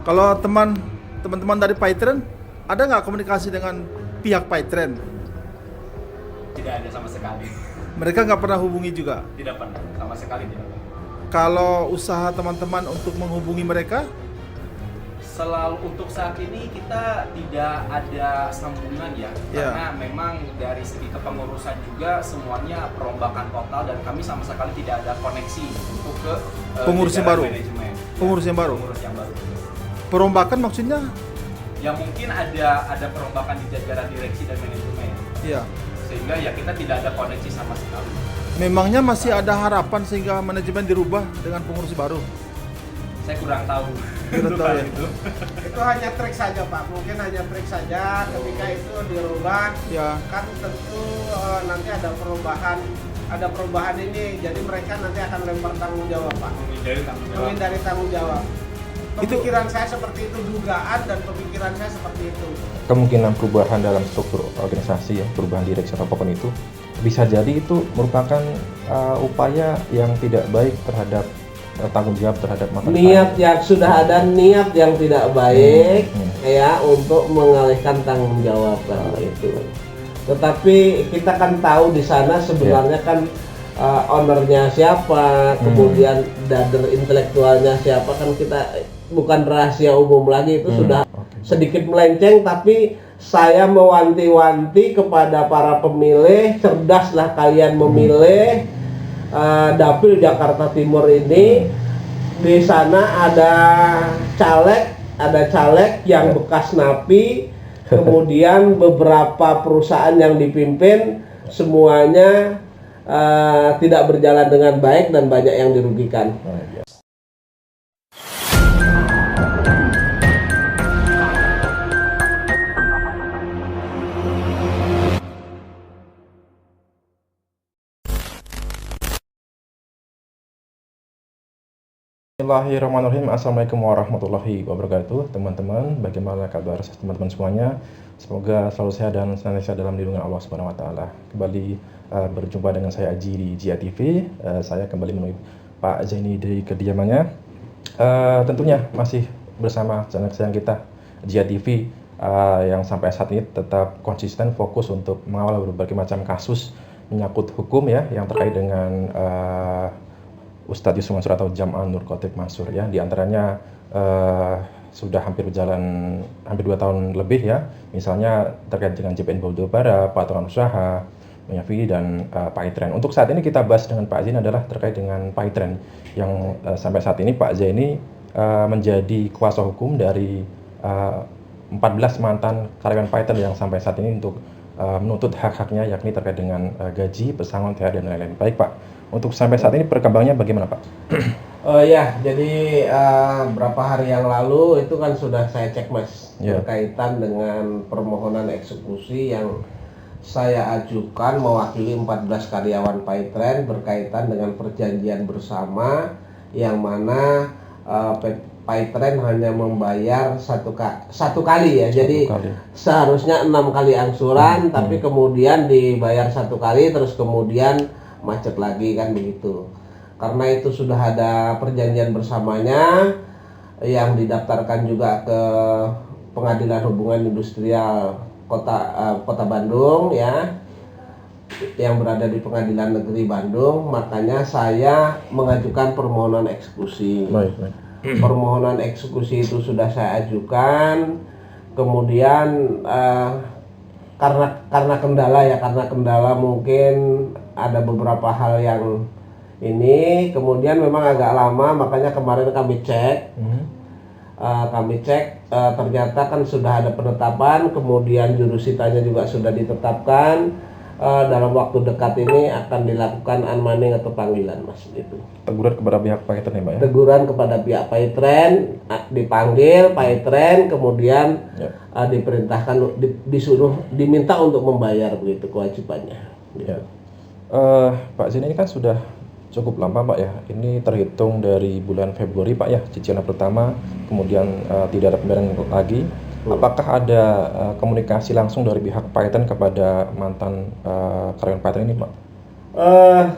Kalau teman-teman dari Paitren, ada nggak komunikasi dengan pihak Paitren? Tidak ada sama sekali. Mereka nggak pernah hubungi juga. Tidak pernah, sama sekali tidak pernah. Kalau usaha teman-teman untuk menghubungi mereka, Selalu untuk saat ini kita tidak ada sambungan ya, Ya. karena memang dari segi kepengurusan juga semuanya perombakan total dan kami sama sekali tidak ada koneksi untuk ke Pengurus yang jajaran baru? manajemen. Pengurus yang baru? Pengurus yang baru. perombakan maksudnya? Ya mungkin ada perombakan di jajaran direksi dan manajemen, Ya. sehingga ya kita tidak ada koneksi sama sekali. Memangnya masih ada harapan sehingga manajemen dirubah dengan pengurus baru? Saya kurang tahu. Kurang untuk tahu hal ya? itu. Itu hanya trik saja Pak, mungkin hanya trik saja ketika itu dirubah Ya. kan tentu nanti ada perubahan ini, jadi mereka nanti akan lempar tanggung jawab Pak, Menghindari tanggung jawab. menghindari tanggung jawab. Pemikiran saya seperti itu, dugaan dan pemikiran saya seperti itu. Kemungkinan perubahan dalam struktur organisasi ya, perubahan direksi atau apapun itu bisa jadi itu merupakan upaya yang tidak baik terhadap tanggung jawab terhadap masa depan. Niat yang sudah ada niat yang tidak baik ya untuk mengalihkan tanggung jawab karena itu. Tetapi kita kan tahu di sana sebenarnya kan ownernya siapa, kemudian dader intelektualnya siapa, kan kita bukan rahasia umum lagi, itu sudah sedikit melenceng. Tapi saya mewanti-wanti kepada para pemilih, cerdaslah kalian memilih dapil Jakarta Timur ini. Di sana ada caleg yang bekas napi, kemudian beberapa perusahaan yang dipimpin semuanya tidak berjalan dengan baik dan banyak yang dirugikan. Bismillahirrahmanirrahim. Assalamualaikum warahmatullahi wabarakatuh. Teman-teman, bagaimana kabar teman-teman semuanya? Semoga selalu sehat dan senantiasa dalam lindungan Allah Subhanahu wa taala. Kembali berjumpa dengan saya Aji di Jia TV. Saya kembali menemui Pak Zaini dari kediamannya. Tentunya masih bersama channel kesayangan kita Jia TV yang sampai saat ini tetap konsisten fokus untuk mengawal berbagai macam kasus menyangkut hukum ya yang terkait dengan Ustadz Yusuf Mansur atau Jamaah Nur Khotif Mansur ya, diantaranya sudah hampir berjalan hampir 2 tahun lebih ya, misalnya terkait dengan JPN Polda Bara, patungan usaha, Menyafi dan Paitren. Untuk saat ini kita bahas dengan Pak Zaini adalah terkait dengan Paitren yang sampai saat ini Pak Zaini menjadi kuasa hukum dari 14 mantan karyawan Paitren yang sampai saat ini untuk menuntut hak-haknya yakni terkait dengan gaji, pesangon, THR dan lain-lain. Baik Pak, untuk sampai saat ini perkembangannya bagaimana Pak? Ya, jadi berapa hari yang lalu itu kan sudah saya cek Mas, berkaitan dengan permohonan eksekusi yang saya ajukan mewakili 14 karyawan Paitren berkaitan dengan perjanjian bersama yang mana Paitren hanya membayar satu kali ya, jadi seharusnya 6 kali angsuran, tapi kemudian dibayar 1 kali terus kemudian macet lagi kan begitu. Karena itu sudah ada perjanjian bersamanya yang didaftarkan juga ke Pengadilan Hubungan Industrial Kota Bandung ya, yang berada di Pengadilan Negeri Bandung. Makanya saya mengajukan permohonan eksekusi. Permohonan eksekusi itu sudah saya ajukan, kemudian karena kendala mungkin ada beberapa hal yang ini, kemudian memang agak lama, makanya kemarin kami cek, ternyata kan sudah ada penetapan, kemudian jurusitanya juga sudah ditetapkan. Dalam waktu dekat ini akan dilakukan unmanning atau panggilan Mas itu. Teguran kepada pihak Paitren ya Pak ya? Teguran kepada pihak Paitren, dipanggil Paitren, kemudian diperintahkan, disuruh, diminta untuk membayar begitu kewajibannya. Ya. Pak Zaini ini kan sudah cukup lama Pak ya, ini terhitung dari bulan Februari Pak ya, cicilan pertama, kemudian tidak ada pembayaran lagi. Apakah ada komunikasi langsung dari pihak Paitren kepada mantan karyawan Paitren ini Pak?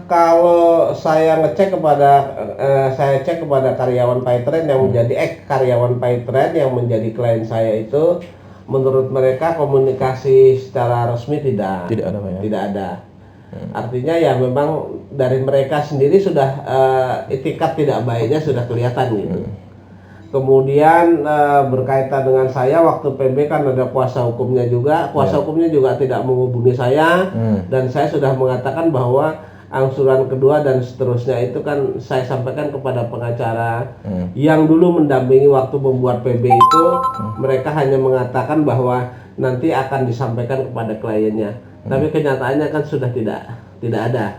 Kalau saya cek kepada karyawan Paytrend yang menjadi karyawan Paytrend yang menjadi klien saya itu, menurut mereka komunikasi secara resmi tidak Tidak ada Pak ya? tidak ada. Artinya ya memang dari mereka sendiri sudah itikat tidak baiknya sudah kelihatan gitu. Kemudian berkaitan dengan saya, waktu PB kan ada kuasa hukumnya juga. Kuasa hukumnya juga tidak menghubungi saya, dan saya sudah mengatakan bahwa angsuran kedua dan seterusnya itu kan saya sampaikan kepada pengacara yang dulu mendampingi waktu membuat PB itu. Mereka hanya mengatakan bahwa nanti akan disampaikan kepada kliennya, tapi kenyataannya kan sudah tidak ada.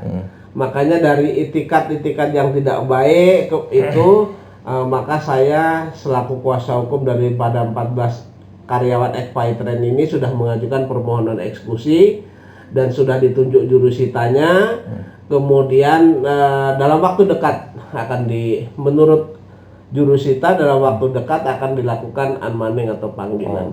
Makanya dari itikat-itikat yang tidak baik itu, maka saya selaku kuasa hukum daripada 14 karyawan Paytrend ini sudah mengajukan permohonan eksekusi dan sudah ditunjuk jurusitanya. Kemudian dalam waktu dekat menurut jurusita dalam waktu dekat akan dilakukan unmanning atau panggilan,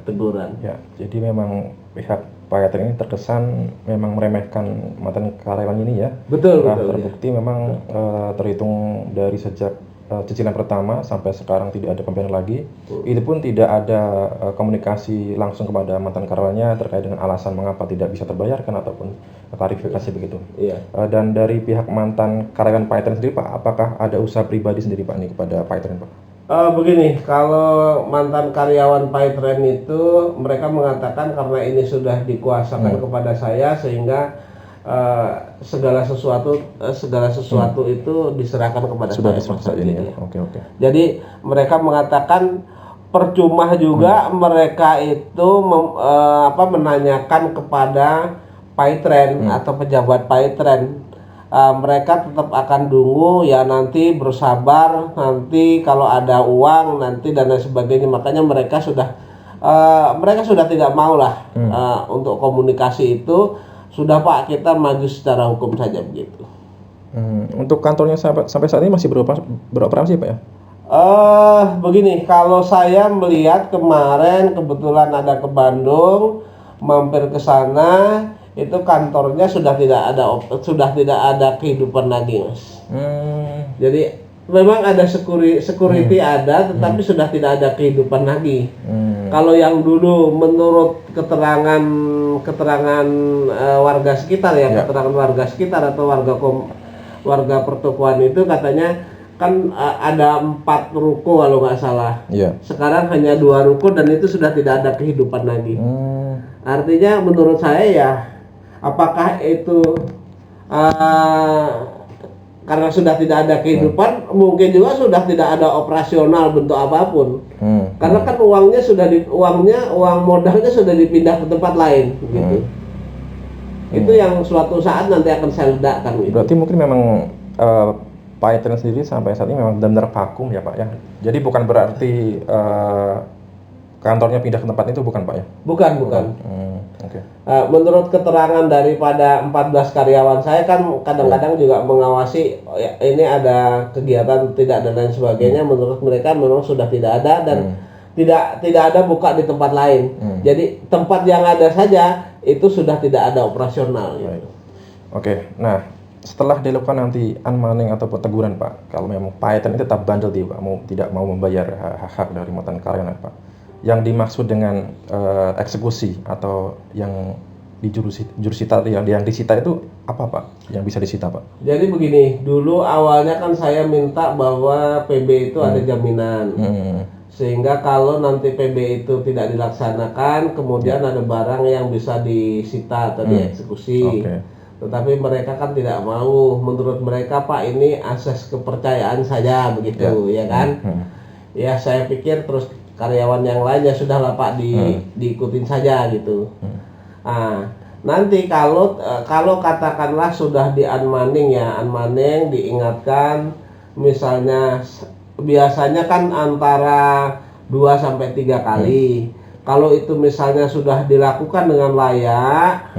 teguran. Ya, jadi memang pihak Paytrend ini terkesan memang meremehkan mantan karyawan ini ya. Betul. Terbukti memang terhitung dari sejak cicilan pertama sampai sekarang tidak ada pembayaran lagi. Itu pun tidak ada komunikasi langsung kepada mantan karyawannya terkait dengan alasan mengapa tidak bisa terbayarkan ataupun klarifikasi begitu. Iya. Dan dari pihak mantan karyawan Paytrend sendiri Pak, apakah ada usaha pribadi sendiri Pak ini kepada Paytrend Pak? Begini, kalau mantan karyawan Paytrend itu mereka mengatakan karena ini sudah dikuasakan kepada saya sehingga segala sesuatu itu diserahkan kepada Sudah saya. diserahkan ini ya. Oke. Jadi mereka mengatakan percuma juga mereka itu menanyakan kepada Paytrend atau pejabat Paytrend. Mereka tetap akan tunggu ya, nanti bersabar, nanti kalau ada uang nanti dan lain sebagainya. Makanya mereka sudah tidak mau lah untuk komunikasi itu. Sudah Pak, kita maju secara hukum saja begitu. Untuk kantornya sampai saat ini masih beroperasi Pak ya? Begini, kalau saya melihat kemarin kebetulan ada ke Bandung, mampir ke sana, itu kantornya sudah tidak ada kehidupan lagi Mas. Jadi memang ada security ada, tetapi sudah tidak ada kehidupan lagi. Kalau yang dulu menurut keterangan warga sekitar ya, keterangan warga sekitar atau warga pertokoan itu katanya kan ada 4 ruko kalau nggak salah. Sekarang hanya 2 ruko dan itu sudah tidak ada kehidupan lagi. Artinya menurut saya ya, apakah itu karena sudah tidak ada kehidupan, mungkin juga sudah tidak ada operasional bentuk apapun. Karena kan uang modalnya sudah dipindah ke tempat lain gitu. Itu yang suatu saat nanti akan saya ledakkan gitu. Berarti mungkin memang Paytrend sendiri sampai saat ini memang benar-benar vakum ya Pak ya. Jadi bukan berarti kantornya pindah ke tempat itu, bukan Pak ya? Bukan. Okay. Menurut keterangan daripada 14 karyawan saya kan kadang-kadang juga mengawasi ini ada kegiatan tidak dan lain sebagainya. Menurut mereka memang sudah tidak ada dan tidak ada buka di tempat lain. Jadi tempat yang ada saja itu sudah tidak ada operasional. Gitu. Oke. Nah, setelah dilakukan nanti unmanning atau teguran Pak, kalau memang Paytrend ini tetap bandel tidak mau membayar hak dari mantan karyawan Pak, yang dimaksud dengan eksekusi atau yang di jurusita yang disita itu apa Pak? Yang bisa disita Pak? Jadi begini, dulu awalnya kan saya minta bahwa PB itu ada jaminan. Sehingga kalau nanti PB itu tidak dilaksanakan, kemudian ada barang yang bisa disita atau dieksekusi. Tetapi mereka kan tidak mau. Menurut mereka Pak, ini asas kepercayaan saja begitu, ya kan? Ya saya pikir terus karyawan yang lainnya sudahlah Pak diikutin saja gitu. Nah, nanti kalau katakanlah sudah di unmanning diingatkan, misalnya biasanya kan antara 2 sampai 3 kali. Kalau itu misalnya sudah dilakukan dengan layak,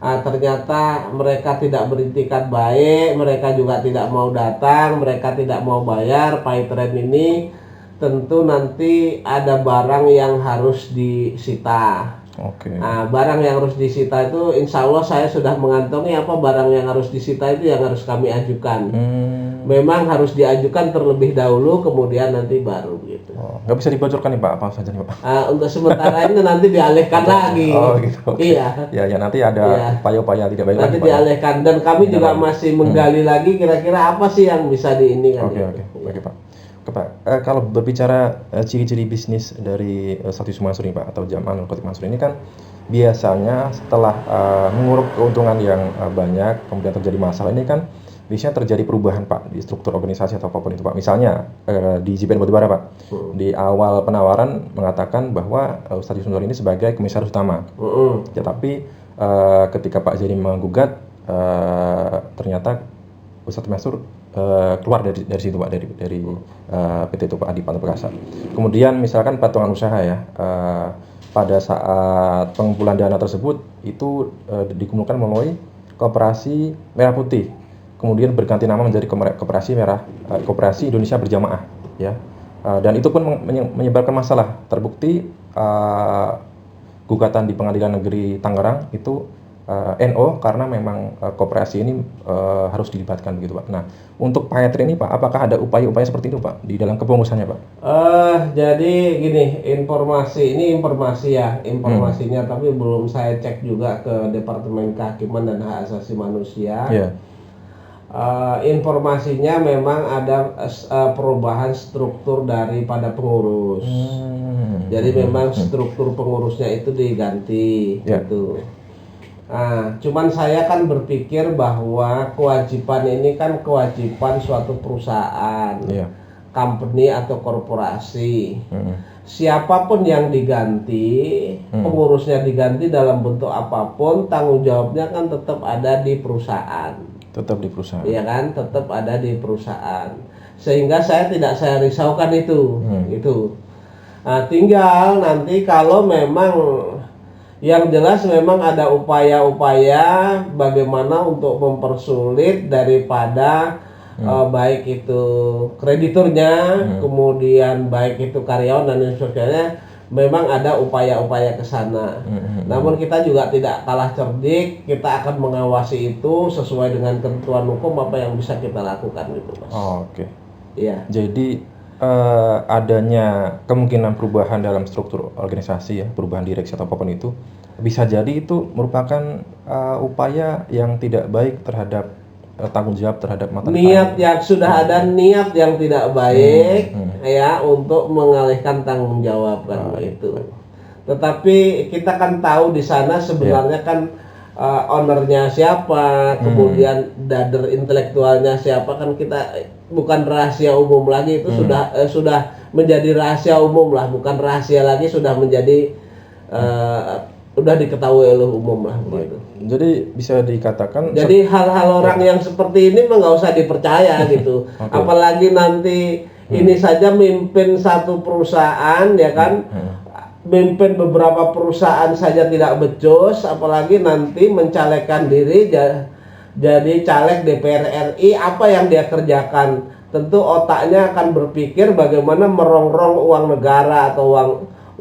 ternyata mereka tidak beritikat baik, mereka juga tidak mau datang, mereka tidak mau bayar, Paytrend ini tentu nanti ada barang yang harus disita. Oke. Nah, barang yang harus disita itu insya Allah saya sudah mengantongi apa barang yang harus disita itu yang harus kami ajukan. Memang harus diajukan terlebih dahulu, kemudian nanti baru gitu. Oh, nggak bisa dibocorkan nih Pak, apa saja nih Pak? Untuk sementara ini nanti dialihkan lagi. Oh gitu. Oke. Iya. Ya nanti ada Iya. upaya-upaya tidak baik Nanti lagi Pak. dialihkan dan kami juga masih menggali lagi kira-kira apa sih yang bisa diinikan. Oke, oke Pak. Oke Pak, kalau berbicara ciri-ciri bisnis dari Statius Mansur ini Pak, atau Jamal Narkotik Mansur ini kan biasanya setelah menguruk keuntungan yang banyak, kemudian terjadi masalah ini kan biasanya terjadi perubahan Pak di struktur organisasi atau apapun itu Pak. Misalnya di JPN Batubara Pak, di awal penawaran mengatakan bahwa Statius Mansur ini sebagai komisaris utama. Ya, tapi ketika Pak Jadi menggugat, ternyata Ustadz Mansur keluar dari situ Pak, dari PT itu Pak Adi Panto Perkasa. Kemudian misalkan patungan usaha ya, pada saat pengumpulan dana tersebut itu dikumpulkan melalui Koperasi Merah Putih, kemudian berganti nama menjadi Koperasi Indonesia Berjamaah ya. Dan itu pun menyebabkan masalah. Terbukti gugatan di Pengadilan Negeri Tangerang itu NO karena memang koperasi ini harus dilibatkan begitu Pak. Nah, untuk Payetri ini Pak, apakah ada upaya-upaya seperti itu Pak di dalam kepengurusannya Pak? Jadi gini, informasinya tapi belum saya cek juga ke Departemen Kehakiman dan Hak Asasi Manusia. Yeah. Informasinya memang ada perubahan struktur daripada pengurus. Jadi memang struktur pengurusnya itu diganti gitu. Nah, cuman saya kan berpikir bahwa kewajiban ini kan kewajiban suatu perusahaan, company atau korporasi. Siapapun yang diganti, pengurusnya diganti dalam bentuk apapun, tanggung jawabnya kan tetap ada di perusahaan. Tetap di perusahaan. Iya kan, tetap ada di perusahaan. Sehingga saya risaukan itu, gitu. Nah, tinggal nanti kalau memang yang jelas memang ada upaya-upaya bagaimana untuk mempersulit daripada baik itu krediturnya, kemudian baik itu karyawan dan lain sebagainya, memang ada upaya-upaya ke sana. Namun kita juga tidak kalah cerdik, kita akan mengawasi itu sesuai dengan ketentuan hukum apa yang bisa kita lakukan gitu, Mas. Oke. Iya. Jadi adanya kemungkinan perubahan dalam struktur organisasi ya, perubahan direksi atau apapun itu bisa jadi itu merupakan upaya yang tidak baik terhadap tanggung jawab terhadap mata niat yang sudah ada niat yang tidak baik ya untuk mengalihkan tanggung jawab kan itu. Tetapi kita kan tahu di sana sebenarnya kan ownernya siapa, kemudian dader intelektualnya siapa, kan kita bukan rahasia umum lagi, itu sudah menjadi rahasia umum lah, bukan rahasia lagi, sudah menjadi udah diketahui oleh umum lah begitu. Jadi bisa dikatakan jadi hal-hal orang yang seperti ini mah nggak usah dipercaya gitu. Apalagi nanti ini saja mimpin satu perusahaan ya kan, mimpin beberapa perusahaan saja tidak becus, apalagi nanti mencalekkan diri jadi caleg DPR RI. Apa yang dia kerjakan? Tentu otaknya akan berpikir bagaimana merongrong uang negara atau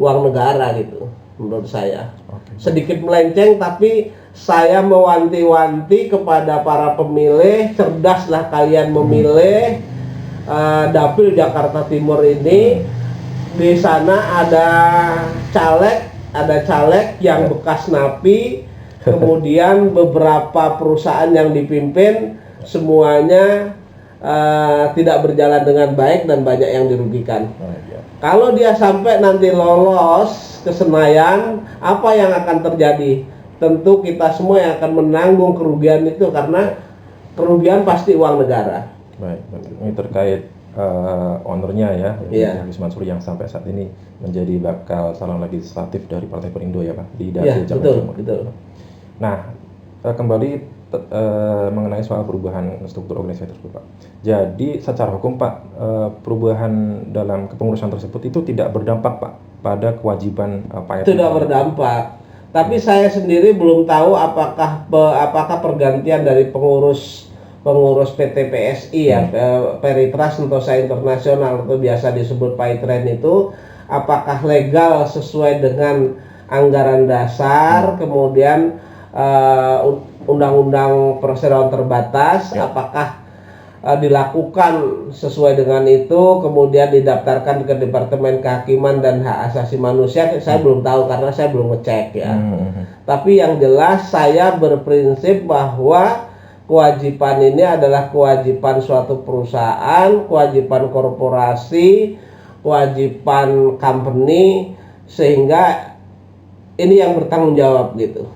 uang negara gitu, menurut saya. Sedikit melenceng, tapi saya mewanti-wanti kepada para pemilih, cerdaslah kalian memilih. Dapil Jakarta Timur ini, di sana ada caleg yang bekas napi, kemudian beberapa perusahaan yang dipimpin semuanya tidak berjalan dengan baik dan banyak yang dirugikan. Kalau dia sampai nanti lolos ke Senayan, apa yang akan terjadi? Tentu kita semua yang akan menanggung kerugian itu, karena kerugian pasti uang negara. Baik. Ini terkait ownernya ya, Statius Mansur yang sampai saat ini menjadi bakal calon legislatif dari Partai Perindo ya Pak, di Dapil Jakarta Timur. Betul. Nah, kembali mengenai soal perubahan struktur organisasi tersebut Pak. Jadi secara hukum Pak, perubahan dalam kepengurusan tersebut itu tidak berdampak Pak pada kewajiban Pak. Tidak berdampak. Tapi saya sendiri belum tahu apakah pergantian dari pengurus PT PSI ya, Peritrust Sentosa Internasional atau biasa disebut Paytren itu, apakah legal sesuai dengan anggaran dasar, kemudian undang-undang perseroan terbatas, apakah dilakukan sesuai dengan itu, kemudian didaftarkan ke Departemen Kehakiman dan Hak Asasi Manusia. Saya belum tahu karena saya belum ngecek ya. Tapi yang jelas saya berprinsip bahwa kewajiban ini adalah kewajiban suatu perusahaan, kewajiban korporasi, kewajiban company, sehingga ini yang bertanggung jawab gitu.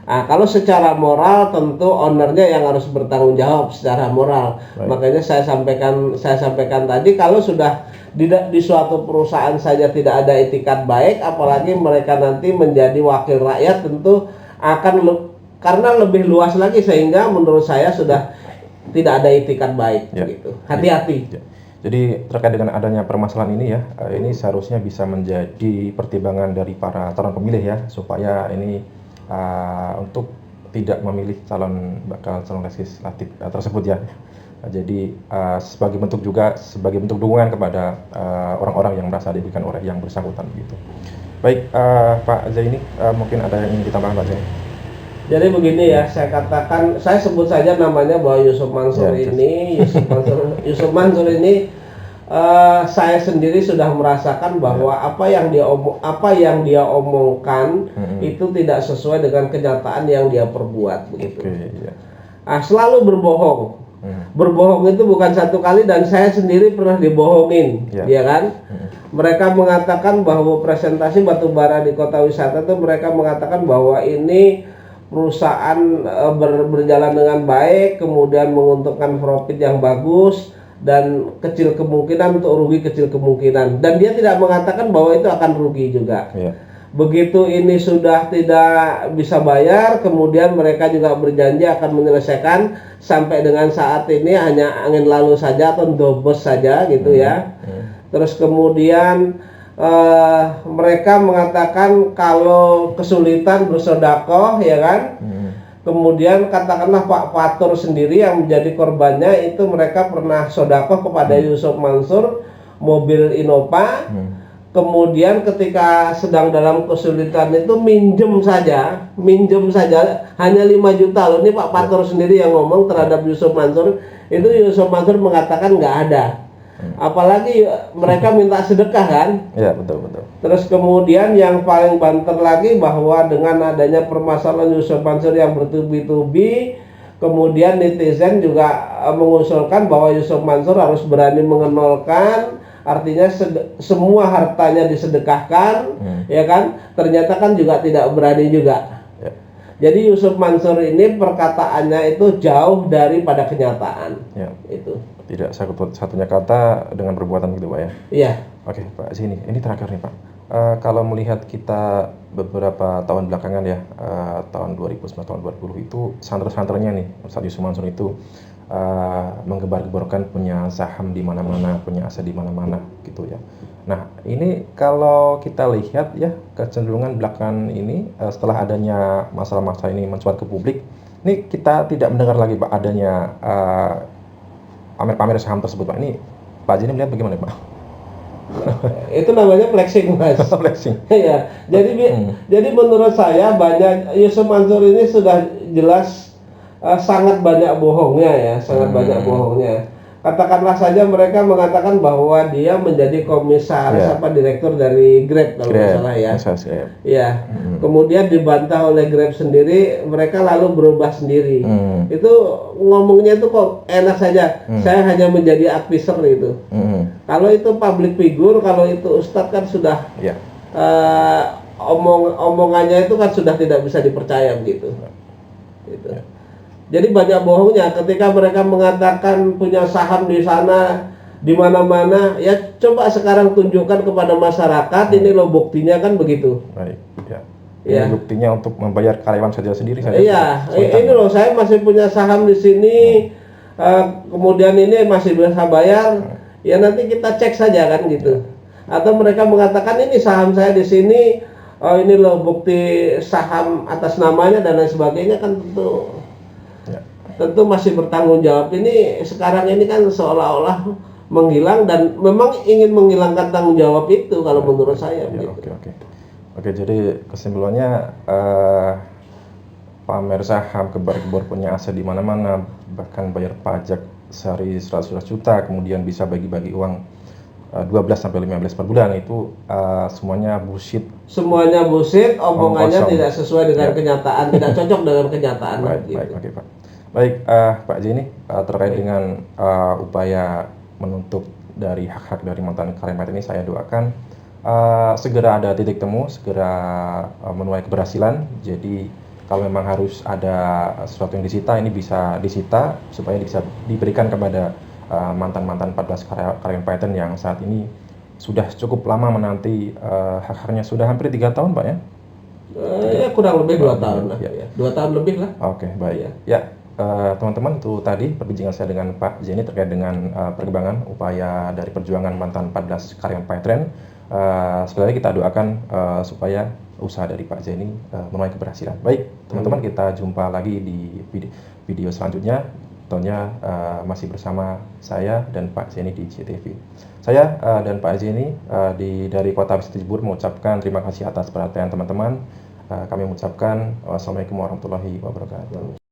Nah, kalau secara moral tentu ownernya yang harus bertanggung jawab secara moral. Baik. Makanya saya sampaikan tadi, kalau sudah di suatu perusahaan saja tidak ada etikat baik, apalagi mereka nanti menjadi wakil rakyat, tentu akan karena lebih luas lagi, sehingga menurut saya sudah tidak ada etikat baik gitu. Hati-hati. Jadi terkait dengan adanya permasalahan ini ya, ini seharusnya bisa menjadi pertimbangan dari para calon pemilih ya, supaya ini untuk tidak memilih bakal calon legislatif tersebut ya. Jadi sebagai bentuk dukungan kepada orang-orang yang merasa diberikan oleh yang bersangkutan gitu. Baik, Pak Zaini, mungkin ada yang ingin ditambahkan Pak Zaini? Jadi begini ya, saya katakan, saya sebut saja namanya bahwa Yusuf Mansur Yusuf Mansur ini saya sendiri sudah merasakan bahwa apa yang dia omongkan itu tidak sesuai dengan kenyataan yang dia perbuat begitu. Selalu berbohong. Berbohong itu bukan satu kali, dan saya sendiri pernah dibohongin, ya kan? Mereka mengatakan bahwa presentasi batubara di kota wisata itu, mereka mengatakan bahwa ini perusahaan berjalan dengan baik, kemudian menguntungkan profit yang bagus, dan kecil kemungkinan untuk rugi, kecil kemungkinan. Dan dia tidak mengatakan bahwa itu akan rugi juga. Begitu ini sudah tidak bisa bayar, kemudian mereka juga berjanji akan menyelesaikan. Sampai dengan saat ini hanya angin lalu saja atau dobes saja gitu ya. Terus kemudian mereka mengatakan kalau kesulitan bersedekah, ya kan. Kemudian katakanlah Pak Fatur sendiri yang menjadi korbannya itu, mereka pernah sedekah kepada Yusuf Mansur mobil Innova. Kemudian ketika sedang dalam kesulitan itu minjem saja hanya 5 juta loh. Ini Pak Fatur sendiri yang ngomong terhadap Yusuf Mansur. Itu Yusuf Mansur mengatakan nggak ada. Apalagi mereka minta sedekah kan? Ya, betul. Terus kemudian yang paling banter lagi, bahwa dengan adanya permasalahan Yusuf Mansur yang bertubi-tubi, kemudian netizen juga mengusulkan bahwa Yusuf Mansur harus berani mengenolkan, artinya semua hartanya disedekahkan, ya kan? Ternyata kan juga tidak berani juga. Jadi Yusuf Mansur ini perkataannya itu jauh daripada kenyataan. Itu. Tidak satunya kata dengan perbuatan gitu Pak ya? Iya. Oke Pak Zaini, ini terakhir nih Pak. Kalau melihat kita beberapa tahun belakangan ya, tahun 2019, tahun 2020 itu santri-santrinya nih, Ustaz Yusuf Mansur itu menggembar-gemborkan punya saham di mana-mana, punya aset di mana-mana gitu ya. Nah ini kalau kita lihat ya, kecenderungan belakangan ini setelah adanya masalah-masalah ini mencuat ke publik, ini kita tidak mendengar lagi Pak adanya pamer-pamer saham tersebut Pak. Ini Pak Zaini melihat bagaimana Pak? Itu namanya flexing Mas. Flexing. Ya, jadi menurut saya banyak Yusuf Mansur ini sudah jelas sangat banyak bohongnya ya, sangat banyak bohongnya. Katakanlah saja mereka mengatakan bahwa dia menjadi komisaris direktur dari Grab kalau nggak salah ya. Ya. Kemudian dibantah oleh Grab sendiri, mereka lalu berubah sendiri. Itu ngomongnya itu kok enak saja. Saya hanya menjadi advisor itu. Kalau itu public figure, kalau itu ustadz kan sudah omongannya itu kan sudah tidak bisa dipercaya begitu. Gitu. Jadi banyak bohongnya ketika mereka mengatakan punya saham di sana, di mana-mana. Ya coba sekarang tunjukkan kepada masyarakat, ini loh buktinya kan begitu. Baik, ya. Ini buktinya untuk membayar karyawan saja sendiri. Iya, ini loh saya masih punya saham di sini, kemudian ini masih bisa bayar. Ya nanti kita cek saja kan gitu. Atau mereka mengatakan ini saham saya di sini, ini loh bukti saham atas namanya dan lain sebagainya, kan tentu masih bertanggung jawab. Ini sekarang ini kan seolah-olah menghilang, dan memang ingin menghilangkan tanggung jawab itu kalau menurut saya. Oke. Oke, jadi kesimpulannya pamer saham, kebar-kebar punya aset di mana-mana, bahkan bayar pajak sehari 100 juta, kemudian bisa bagi-bagi uang 12 sampai 15 per bulan, itu semuanya bullshit. Semuanya bullshit, omongannya Kosong. tidak sesuai dengan Ya. kenyataan, tidak cocok dengan kenyataan. Baik, gitu. baik, oke Pak. Baik, Pak Jenny, terkait dengan upaya menuntut dari hak-hak dari mantan karyawan PT ini, saya doakan segera ada titik temu, segera menuai keberhasilan. Jadi kalau memang harus ada sesuatu yang disita, ini bisa disita supaya bisa diberikan kepada mantan-mantan 14 karyawan Python yang saat ini sudah cukup lama menanti hak-haknya, sudah hampir 3 tahun Pak ya? Ya kurang lebih 2 tahun lah. Ya. Ya. 2 tahun lebih lah. Oke, baik. Ya, teman-teman, itu tadi perbincangan saya dengan Pak Jenny terkait dengan perkembangan upaya dari perjuangan mantan 14 karyawan Python. Sekali lagi kita doakan supaya usaha dari Pak Jenny menuai keberhasilan. Baik, teman-teman, kita jumpa lagi di video selanjutnya. Tentunya masih bersama saya dan Pak Jenny di JTV. Saya dan Pak Jenny dari Kota Besar Cibubur mengucapkan terima kasih atas perhatian teman-teman. Kami mengucapkan wassalamualaikum warahmatullahi wabarakatuh.